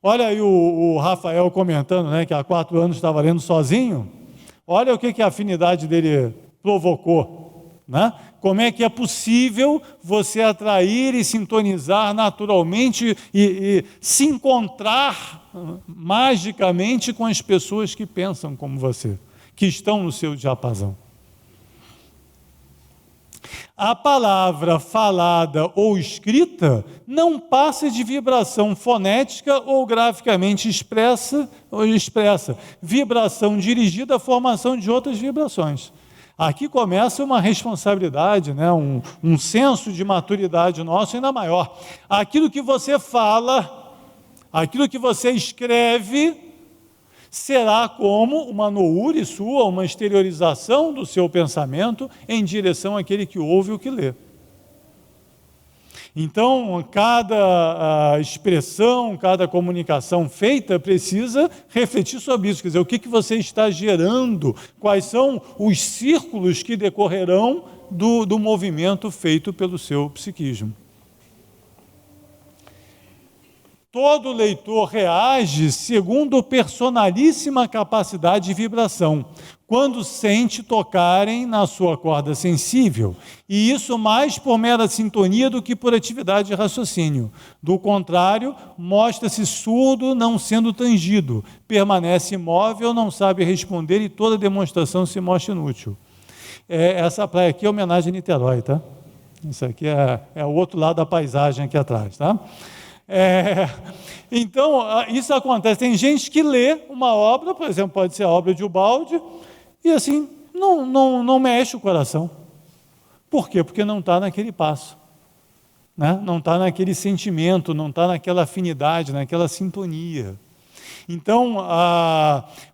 Olha aí o Rafael comentando, né, que há 4 anos estava lendo sozinho. Olha o que a afinidade dele provocou, né? Como é que é possível você atrair e sintonizar naturalmente e se encontrar magicamente com as pessoas que pensam como você, que estão no seu diapasão. A palavra falada ou escrita não passa de vibração fonética ou graficamente expressa, vibração dirigida à formação de outras vibrações. Aqui começa uma responsabilidade, né? um senso de maturidade nosso ainda maior. Aquilo que você fala, aquilo que você escreve, será como uma noure sua, uma exteriorização do seu pensamento em direção àquele que ouve ou que lê. Então, cada expressão, cada comunicação feita precisa refletir sobre isso, quer dizer, o que você está gerando, quais são os círculos que decorrerão do movimento feito pelo seu psiquismo. Todo leitor reage segundo personalíssima capacidade de vibração, quando sente tocarem na sua corda sensível, e isso mais por mera sintonia do que por atividade de raciocínio. Do contrário, mostra-se surdo, não sendo tangido, permanece imóvel, não sabe responder e toda demonstração se mostra inútil. Essa praia aqui é homenagem a Niterói, tá? Isso aqui é o outro lado da paisagem aqui atrás, tá? Então, isso acontece. Tem gente que lê uma obra, por exemplo, pode ser a obra de Ubaldi, e assim, não mexe o coração. Por quê? Porque não está naquele passo, né? Não está naquele sentimento, não está naquela afinidade, naquela sintonia. Então,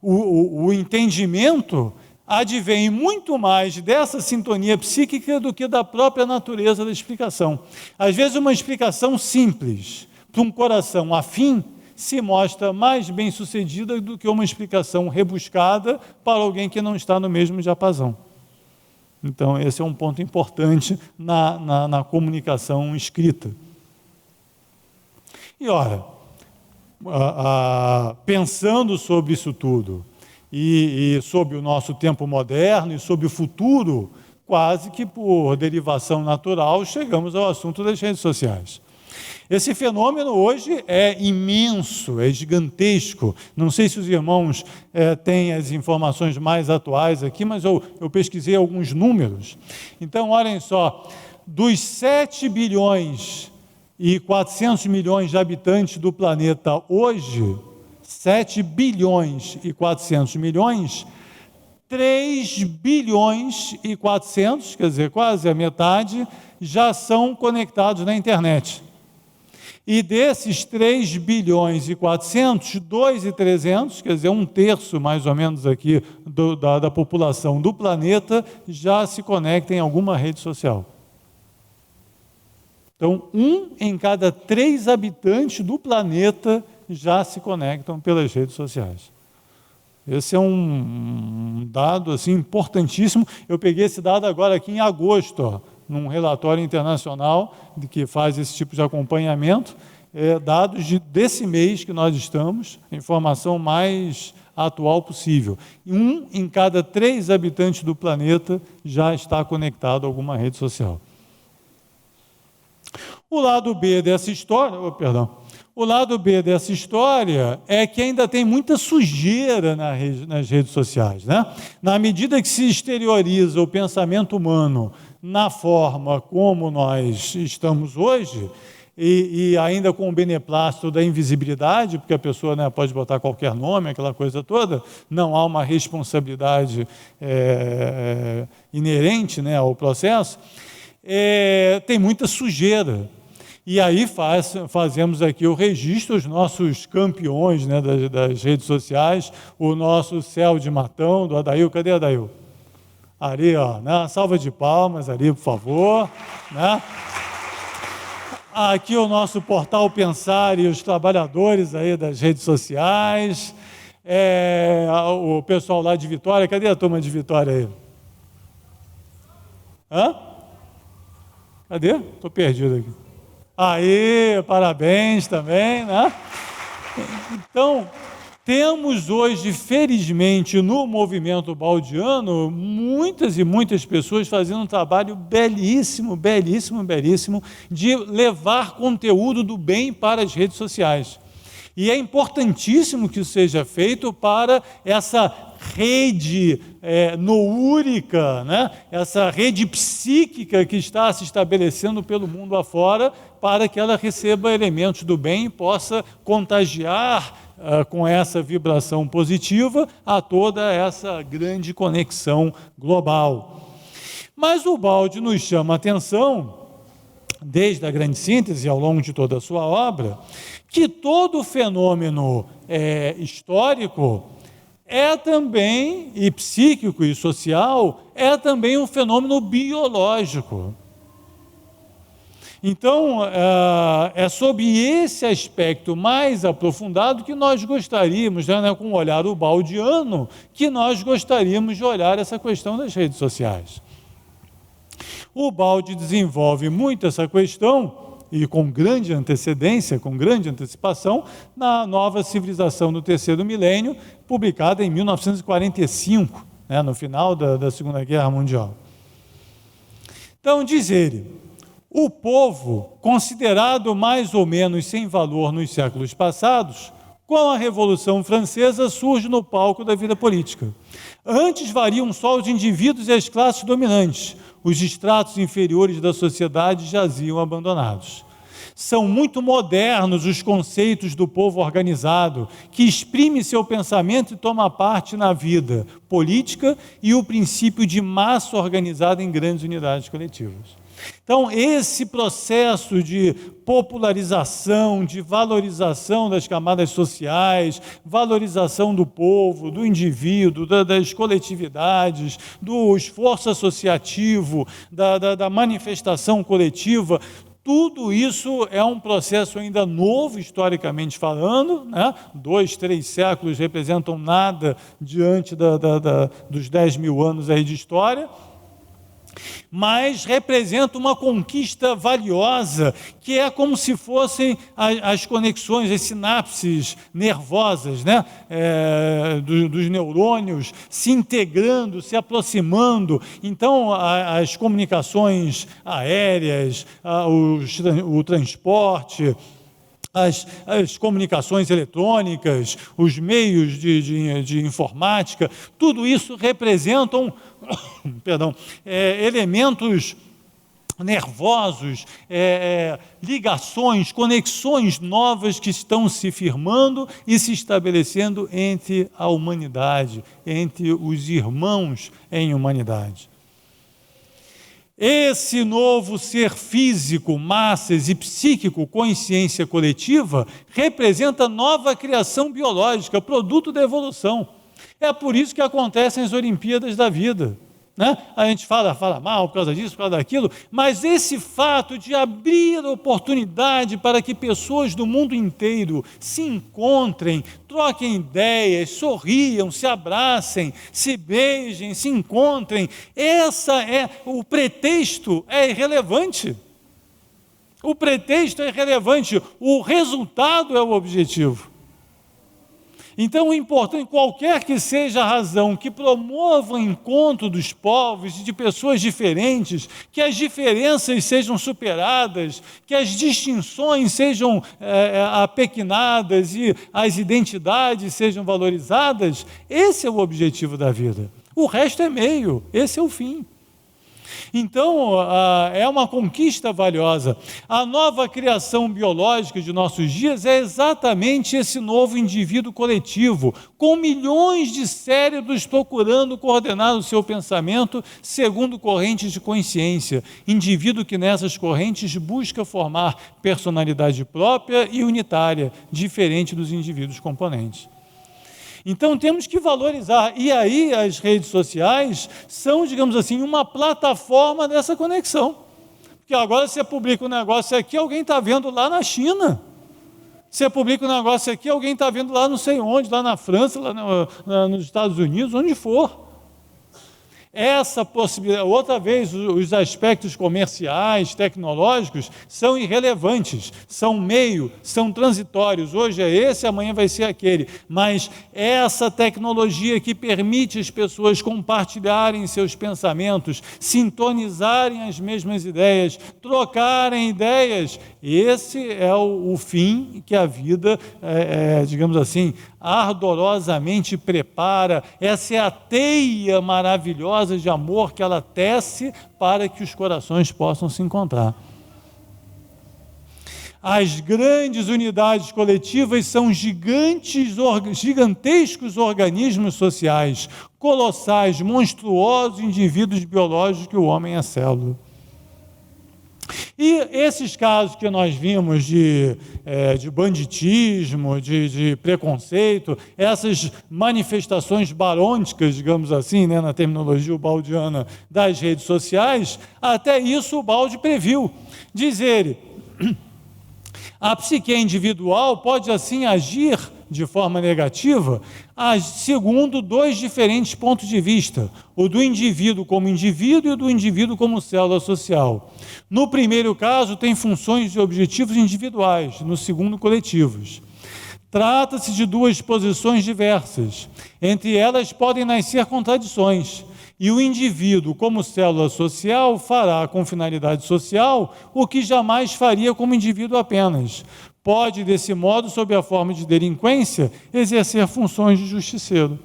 o entendimento advém muito mais dessa sintonia psíquica do que da própria natureza da explicação. Às vezes, uma explicação simples para um coração afim se mostra mais bem-sucedida do que uma explicação rebuscada para alguém que não está no mesmo diapasão. Então, esse é um ponto importante na comunicação escrita. E, ora, pensando sobre isso tudo, e sobre o nosso tempo moderno, e sobre o futuro, quase que por derivação natural, chegamos ao assunto das redes sociais. Esse fenômeno hoje é imenso, é gigantesco. Não sei se os irmãos têm as informações mais atuais aqui, mas eu pesquisei alguns números. Então, olhem só, dos 7 bilhões e 400 milhões de habitantes do planeta hoje, 7 bilhões e 400 milhões, 3 bilhões e 400, quer dizer, quase a metade, já são conectados na internet. E desses 3 bilhões e 400, 2.300, quer dizer, 1/3 mais ou menos aqui da população do planeta, já se conecta em alguma rede social. Então, 1 em cada 3 habitantes do planeta já se conectam pelas redes sociais. Esse é um dado assim, importantíssimo. Eu peguei esse dado agora aqui em agosto, num relatório internacional que faz esse tipo de acompanhamento, dados desse mês que nós estamos, a informação mais atual possível. 1 em cada 3 habitantes do planeta já está conectado a alguma rede social. O lado B dessa história, o lado B dessa história é que ainda tem muita sujeira nas redes sociais, né? Na medida que se exterioriza o pensamento humano na forma como nós estamos hoje, e ainda com o beneplácito da invisibilidade, porque a pessoa, né, pode botar qualquer nome, aquela coisa toda, não há uma responsabilidade inerente, né, ao processo, tem muita sujeira. E aí fazemos aqui o registro, os nossos campeões, né, das redes sociais, o nosso céu de matão do Adail. Cadê Adail? Ali, ó, né? Salva de palmas ali, por favor. Né? Aqui o nosso portal Pensar e os trabalhadores aí das redes sociais. O pessoal lá de Vitória. Cadê a turma de Vitória aí? Hã? Cadê? Estou perdido aqui. Aí, parabéns também, né? Então, temos hoje, felizmente, no movimento baldiano, muitas e muitas pessoas fazendo um trabalho belíssimo, belíssimo, belíssimo, de levar conteúdo do bem para as redes sociais. E é importantíssimo que isso seja feito para essa rede noúrica, né? Essa rede psíquica que está se estabelecendo pelo mundo afora, para que ela receba elementos do bem e possa contagiar com essa vibração positiva a toda essa grande conexão global. Mas o Baldi nos chama a atenção, desde a grande síntese ao longo de toda a sua obra, que todo fenômeno histórico também, e psíquico e social, também um fenômeno biológico. Então, é sob esse aspecto mais aprofundado que nós gostaríamos, né, com o olhar baldiano, que nós gostaríamos de olhar essa questão das redes sociais. O Baldi desenvolve muito essa questão, e com grande antecedência, com grande antecipação, na Nova Civilização do Terceiro Milênio, publicada em 1945, né, no final da Segunda Guerra Mundial. Então, diz ele, o povo, considerado mais ou menos sem valor nos séculos passados, com a Revolução Francesa, surge no palco da vida política. Antes variam só os indivíduos e as classes dominantes. Os estratos inferiores da sociedade jaziam abandonados. São muito modernos os conceitos do povo organizado, que exprime seu pensamento e toma parte na vida política e o princípio de massa organizada em grandes unidades coletivas. Então, esse processo de popularização, de valorização das camadas sociais, valorização do povo, do indivíduo, das coletividades, do esforço associativo, da manifestação coletiva, tudo isso é um processo ainda novo, historicamente falando, né? 2, 3 séculos representam nada diante dos 10 mil anos aí de história. mas representa uma conquista valiosa, que é como se fossem as conexões, as sinapses nervosas, né? Dos neurônios se integrando, se aproximando. Então, as comunicações aéreas, o transporte, as comunicações eletrônicas, os meios de informática, tudo isso representam elementos nervosos, ligações, conexões novas que estão se firmando e se estabelecendo entre a humanidade, entre os irmãos em humanidade. Esse novo ser físico, massas e psíquico, consciência coletiva, representa nova criação biológica, produto da evolução. É por isso que acontecem as Olimpíadas da vida, né? A gente fala mal por causa disso, por causa daquilo, mas esse fato de abrir oportunidade para que pessoas do mundo inteiro se encontrem, troquem ideias, sorriam, se abracem, se beijem, se encontrem, o pretexto é irrelevante. O pretexto é irrelevante, o resultado é o objetivo. Então, o importante, qualquer que seja a razão que promova o encontro dos povos e de pessoas diferentes, que as diferenças sejam superadas, que as distinções sejam apequenadas e as identidades sejam valorizadas, esse é o objetivo da vida. O resto é meio, esse é o fim. Então, é uma conquista valiosa. A nova criação biológica de nossos dias é exatamente esse novo indivíduo coletivo, com milhões de cérebros procurando coordenar o seu pensamento segundo correntes de consciência. Indivíduo que nessas correntes busca formar personalidade própria e unitária, diferente dos indivíduos componentes. Então temos que valorizar, e aí as redes sociais são, digamos assim, uma plataforma dessa conexão, porque agora você publica um negócio aqui, alguém está vendo lá na China, você publica um negócio aqui, alguém está vendo lá não sei onde, lá na França, lá nos Estados Unidos, onde for. Essa possibilidade, outra vez, os aspectos comerciais, tecnológicos, são irrelevantes, são meio, são transitórios, hoje é esse, amanhã vai ser aquele, mas essa tecnologia que permite as pessoas compartilharem seus pensamentos, sintonizarem as mesmas ideias, trocarem ideias, esse é o fim que a vida, digamos assim, ardorosamente prepara. Essa é a teia maravilhosa de amor que ela tece para que os corações possam se encontrar. As grandes unidades coletivas são gigantescos organismos sociais, colossais, monstruosos indivíduos biológicos que o homem é célula. E esses casos que nós vimos de banditismo, de preconceito, essas manifestações barônicas, digamos assim, né, na terminologia baldiana das redes sociais, até isso o Baldi previu. Diz ele, a psique individual pode assim agir de forma negativa, segundo dois diferentes pontos de vista, o do indivíduo como indivíduo e o do indivíduo como célula social. No primeiro caso, tem funções e objetivos individuais, no segundo, coletivos. Trata-se de duas posições diversas, entre elas podem nascer contradições, e o indivíduo, como célula social, fará com finalidade social o que jamais faria como indivíduo apenas. Pode, desse modo, sob a forma de delinquência, exercer funções de justiceiro.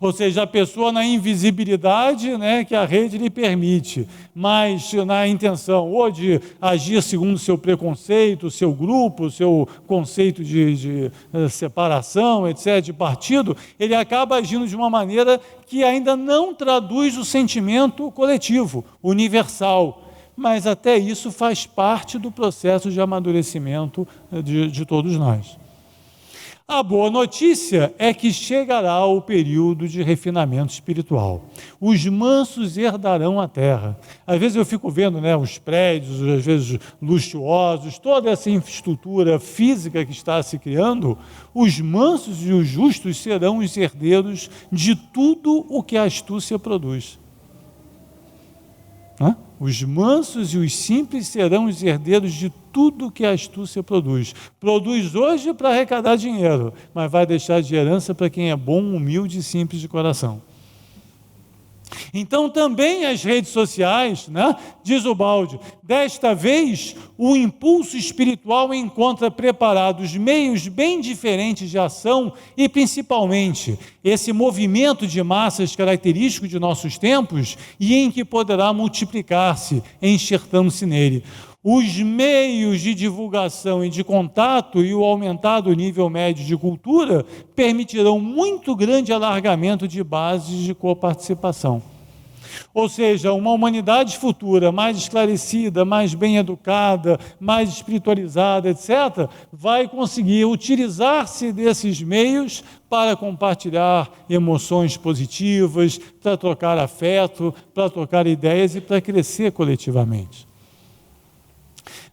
Ou seja, a pessoa na invisibilidade, né, que a rede lhe permite, mas na intenção ou de agir segundo o seu preconceito, o seu grupo, o seu conceito de separação, etc., de partido, ele acaba agindo de uma maneira que ainda não traduz o sentimento coletivo, universal. Mas até isso faz parte do processo de amadurecimento de todos nós. A boa notícia é que chegará o período de refinamento espiritual. Os mansos herdarão a terra. Às vezes eu fico vendo, né, os prédios, às vezes luxuosos, toda essa infraestrutura física que está se criando. Os mansos e os justos serão os herdeiros de tudo o que a astúcia produz. Os mansos e os simples serão os herdeiros de tudo que a astúcia produz. Produz hoje para arrecadar dinheiro, mas vai deixar de herança para quem é bom, humilde e simples de coração. Então também as redes sociais, né? Diz Ubaldi, desta vez o impulso espiritual encontra preparados meios bem diferentes de ação e principalmente esse movimento de massas característico de nossos tempos e em que poderá multiplicar-se, enxertando-se nele. Os meios de divulgação e de contato e o aumentado nível médio de cultura permitirão muito grande alargamento de bases de coparticipação. Ou seja, uma humanidade futura mais esclarecida, mais bem educada, mais espiritualizada, etc., vai conseguir utilizar-se desses meios para compartilhar emoções positivas, para trocar afeto, para trocar ideias e para crescer coletivamente.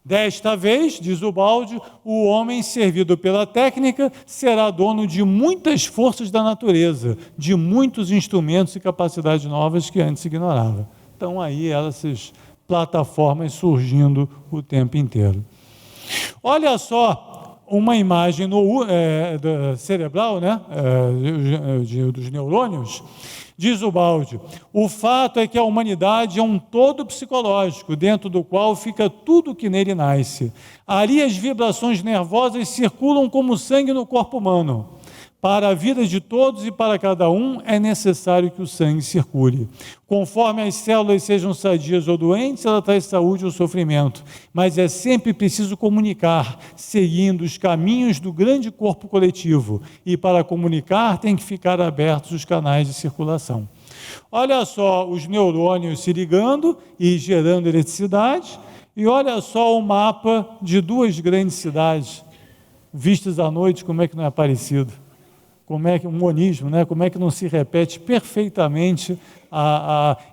Desta vez, diz Ubaldi, o homem servido pela técnica será dono de muitas forças da natureza, de muitos instrumentos e capacidades novas que antes ignorava. Então aí essas plataformas surgindo o tempo inteiro. Olha só uma imagem cerebral, né, dos neurônios. Diz Ubaldi, o fato é que a humanidade é um todo psicológico, dentro do qual fica tudo que nele nasce. Ali as vibrações nervosas circulam como sangue no corpo humano. Para a vida de todos e para cada um é necessário que o sangue circule. Conforme as células sejam sadias ou doentes, ela traz saúde ou sofrimento. Mas é sempre preciso comunicar, seguindo os caminhos do grande corpo coletivo. E para comunicar, tem que ficar abertos os canais de circulação. Olha só os neurônios se ligando e gerando eletricidade. E olha só o mapa de duas grandes cidades, vistas à noite, como é que não é parecido? Como é que um monismo, né? Como é que não se repete perfeitamente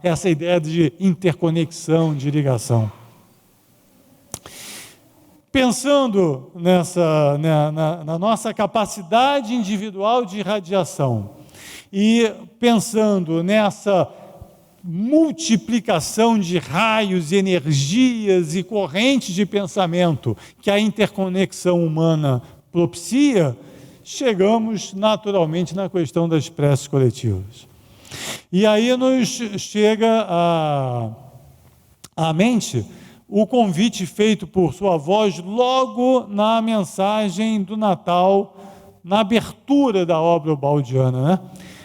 essa ideia de interconexão, de ligação. Pensando na nossa capacidade individual de irradiação e pensando nessa multiplicação de raios, energias e correntes de pensamento que a interconexão humana propicia, chegamos naturalmente na questão das preces coletivas. E aí nos chega à mente o convite feito por sua voz logo na mensagem do Natal, na abertura da obra ubaldiana, né?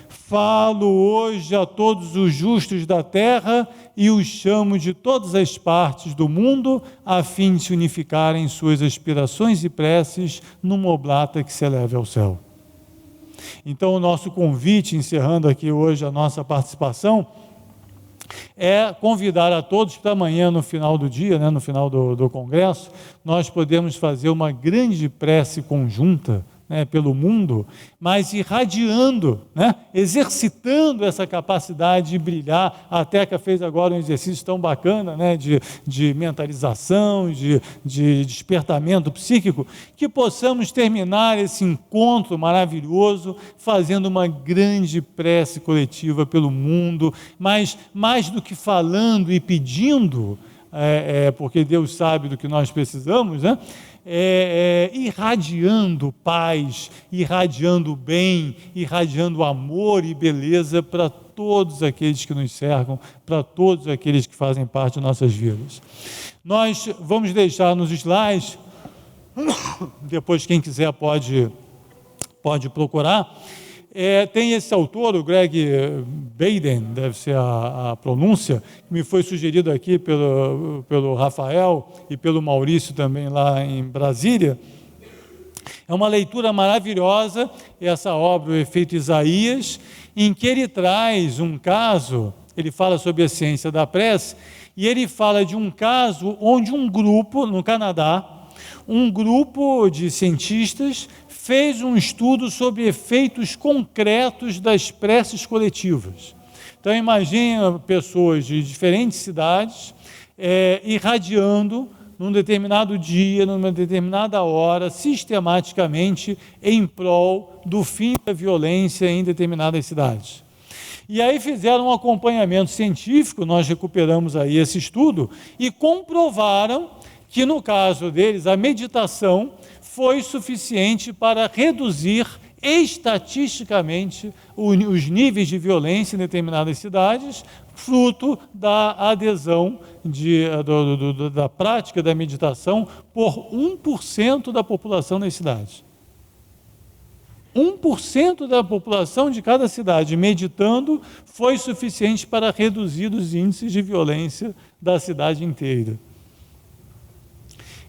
Falo hoje a todos os justos da terra e os chamo de todas as partes do mundo a fim de se unificarem em suas aspirações e preces numa oblata que se eleve ao céu. Então o nosso convite, encerrando aqui hoje a nossa participação, é convidar a todos para amanhã, no final do dia, né, no final do congresso, nós podemos fazer uma grande prece conjunta, né, pelo mundo, mas irradiando, né, exercitando essa capacidade de brilhar. A Teca fez agora um exercício tão bacana, né, de mentalização, de despertamento psíquico, que possamos terminar esse encontro maravilhoso fazendo uma grande prece coletiva pelo mundo, mas mais do que falando e pedindo, porque Deus sabe do que nós precisamos, né? Irradiando paz, irradiando bem, irradiando amor e beleza para todos aqueles que nos cercam, para todos aqueles que fazem parte de nossas vidas. Nós vamos deixar nos slides, depois quem quiser pode procurar. Tem esse autor, o Greg Baden, deve ser a pronúncia, que me foi sugerido aqui pelo Rafael e pelo Maurício também lá em Brasília. É uma leitura maravilhosa, essa obra, O Efeito Isaías, em que ele traz um caso, ele fala sobre a ciência da prece, e ele fala de um caso onde um grupo, no Canadá, um grupo de cientistas fez um estudo sobre efeitos concretos das preces coletivas. Então, imagina pessoas de diferentes cidades irradiando num determinado dia, numa determinada hora, sistematicamente em prol do fim da violência em determinadas cidades. E aí fizeram um acompanhamento científico, nós recuperamos aí esse estudo, e comprovaram que, no caso deles, a meditação foi suficiente para reduzir estatisticamente os níveis de violência em determinadas cidades, fruto da adesão da prática da meditação por 1% da população das cidades. 1% da população de cada cidade meditando foi suficiente para reduzir os índices de violência da cidade inteira.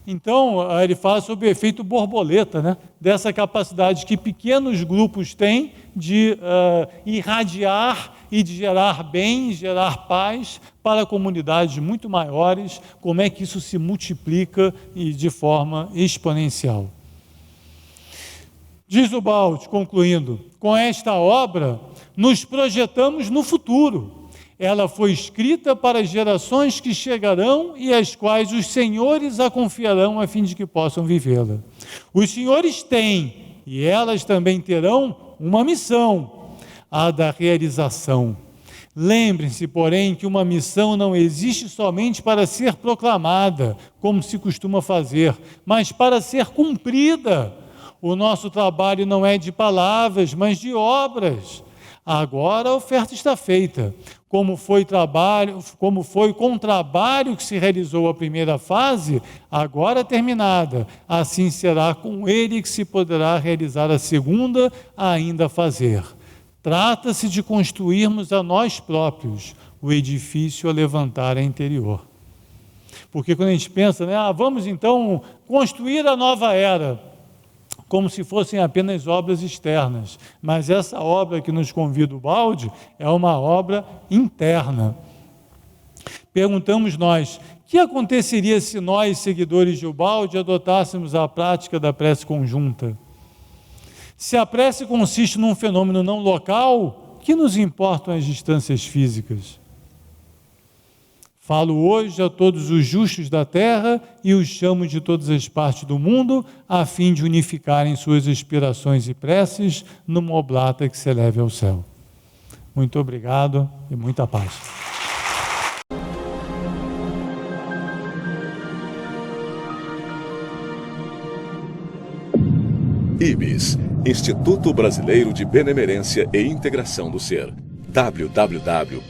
Então, ele fala sobre o efeito borboleta, né? Dessa capacidade que pequenos grupos têm de irradiar e de gerar bem, gerar paz para comunidades muito maiores, como é que isso se multiplica e de forma exponencial. Diz o Baldi, concluindo, com esta obra nos projetamos no futuro. Ela foi escrita para as gerações que chegarão e às quais os senhores a confiarão a fim de que possam vivê-la. Os senhores têm, e elas também terão, uma missão, a da realização. Lembrem-se, porém, que uma missão não existe somente para ser proclamada, como se costuma fazer, mas para ser cumprida. O nosso trabalho não é de palavras, mas de obras. Agora a oferta está feita. Como foi com o trabalho que se realizou a primeira fase, agora terminada, assim será com ele que se poderá realizar a segunda, ainda a fazer. Trata-se de construirmos a nós próprios o edifício a levantar a interior. Porque quando a gente pensa, né, vamos então construir a nova era, como se fossem apenas obras externas. Mas essa obra que nos convida o Baldi é uma obra interna. Perguntamos nós, o que aconteceria se nós, seguidores de Ubaldi, adotássemos a prática da prece conjunta? Se a prece consiste num fenômeno não local, que nos importam as distâncias físicas? Falo hoje a todos os justos da terra e os chamo de todas as partes do mundo, a fim de unificarem suas aspirações e preces numa oblata que se eleve ao céu. Muito obrigado e muita paz. IBS, Instituto Brasileiro de Benemerência e Integração do Ser. www.ibis.org